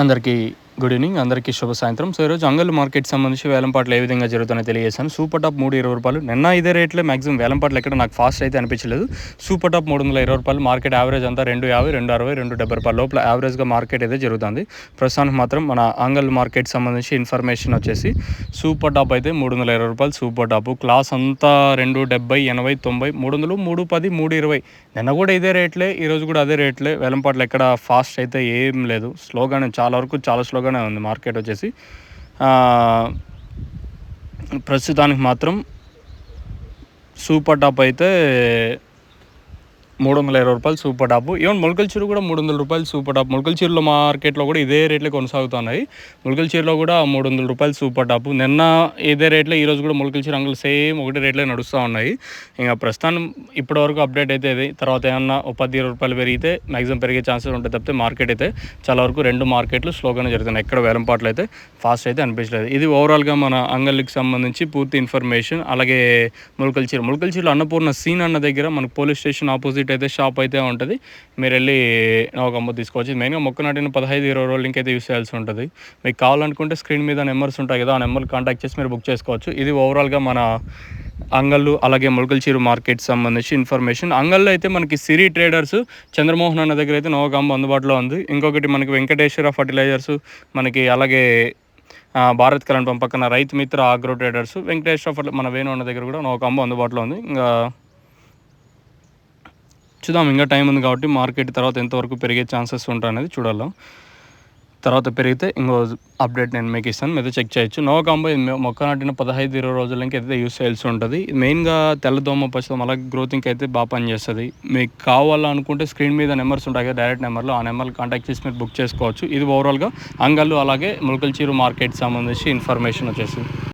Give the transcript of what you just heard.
అందరికీ good evening, అందరికీ శుభ సాయంత్రం. సో ఈరోజు అంగళ్ళు మార్కెట్ సంబంధించి వేలంపాట్లు ఏ విధంగా జరుగుతున్నాయో తెలియజేశాను. సూపర్ టాప్ 320 రూపాయలు. నిన్న ఇదే రేట్లే మ్యాక్సిమం వేలంపాట్లు ఎక్కడ నాకు ఫాస్ట్ అయితే అనిపించలేదు. సూపర్ టాప్ 320 రూపాయలు. మార్కెట్ యావరేజ్ అంతా 250, 260, 270 రూపాయల లోపల యావరేజ్గా మార్కెట్ అయితే జరుగుతుంది. ప్రస్తుతానికి మాత్రం మన అంగళ్ళు మార్కెట్ సంబంధించి ఇన్ఫర్మేషన్ వచ్చేసి సూపర్ టాప్ అయితే 320 రూపాయలు. సూపర్ టాప్ క్లాస్ అంతా 270, 80, 90, 300, 310, 320. నిన్న కూడా ఇదే రేట్లే, ఈరోజు కూడా అదే రేట్లే. వేలంపాట్లు ఎక్కడ ఫాస్ట్ అయితే ఏం లేదు, స్లోగానే, చాలా వరకు చాలా స్లోగానే ఉంది మార్కెట్ వచ్చేసి. ప్రస్తుతానికి మాత్రం సూపర్ టాప్ అయితే 320 రూపాయలు సూపర్ టాప్. ఈవెన్ మొలకల చీర కూడా 300 రూపాయలు సూపర్ టాప్. మొలకల చీరలో మార్కెట్లో కూడా ఇదే రేట్లే కొనసాగుతున్నాయి. మొలకల చీరలో కూడా 300 రూపాయలు సూపర్ టాప్. నిన్న ఇదే రేట్లే, ఈరోజు కూడా మొలకల చీర అంగులు సేమ్ ఒకటే రేట్లే నడుస్తూ ఉన్నాయి. ఇంకా ప్రస్తుతానం ఇప్పటివరకు అప్డేట్ అయితే ఇది. తర్వాత ఏమన్నా 10-20 రూపాయలు పెరిగితే మ్యాక్సిమం పెరిగే ఛాన్సెస్ ఉంటాయి తప్పితే మార్కెట్ అయితే చాలా వరకు రెండు మార్కెట్లు స్లోగానే జరుగుతున్నాయి. ఎక్కడ వేలంపాట్లు అయితే ఫాస్ట్ అయితే అనిపించలేదు. ఇది ఓవరాల్గా మన అంగళ్ళకి సంబంధించి పూర్తి ఇన్ఫర్మేషన్. అలాగే మొలకల చీరలో అన్నపూర్ణ సీన్ అన్న దగ్గర మనకు పోలీస్ స్టేషన్ ఆపోజిట్ అయితే షాప్ అయితే ఉంటుంది. మీరు వెళ్ళి ఒక అమ్మ తీసుకోవచ్చు. మెయిన్గా మొక్క నాటిన 15-20 రోజులు ఇంకైతే యూస్ చేయాల్సి ఉంటుంది. మీకు కావాలనుకుంటే స్క్రీన్ మీద నెంబర్స్ ఉంటాయి కదా, ఆ నెంబర్ కాంటాక్ట్ చేసి మీరు బుక్ చేసుకోవచ్చు. ఇది ఓవరాల్గా మన అంగళ్ళు అలాగే మొలకల చీర మార్కెట్ సంబంధించి ఇన్ఫర్మేషన్. అంగళ్ళు అయితే మనకి సిరి ట్రేడర్స్ చంద్రమోహన్ అన్న దగ్గర అయితే నోగాంబ అందుబాటులో ఉంది. ఇంకొకటి మనకి వెంకటేశ్వర ఫర్టిలైజర్స్ మనకి, అలాగే భారత్ కరెంట్ పంప్ పక్కన రైతు మిత్ర ఆగ్రో ట్రేడర్స్, వెంకటేశ్వర మన వేణు అన్న దగ్గర కూడా నోగాంబ అందుబాటులో ఉంది. ఇంకా చూద్దాం, ఇంకా టైం ఉంది కాబట్టి మార్కెట్ తర్వాత ఎంతవరకు పెరిగే ఛాన్సెస్ ఉంటాయి అనేది చూడాలి. తర్వాత పెరిగితే ఇంకో అప్డేట్ నేను మీకు ఇస్తాను, మీద చెక్ చేయొచ్చు. నోకాంబో మొక్క నాటిన 15-20 రోజులకి అయితే యూస్ చేయాల్సి ఉంటుంది. మెయిన్గా తెల్లదోమ పచ్చదోమ అలాగే గ్రోతింగ్కి అయితే బాగా పనిచేస్తుంది. మీకు కావాలనుకుంటే స్క్రీన్ మీద నెంబర్స్ ఉంటాయి కదా, డైరెక్ట్ నెంబర్లో, ఆ నెంబర్లు కాంటాక్ట్ చేసి మీరు బుక్ చేసుకోవచ్చు. ఇది ఓవరాల్గా అంగళ్ళు అలాగే మొలకల చీర మార్కెట్ సంబంధించి ఇన్ఫర్మేషన్ వచ్చేసి.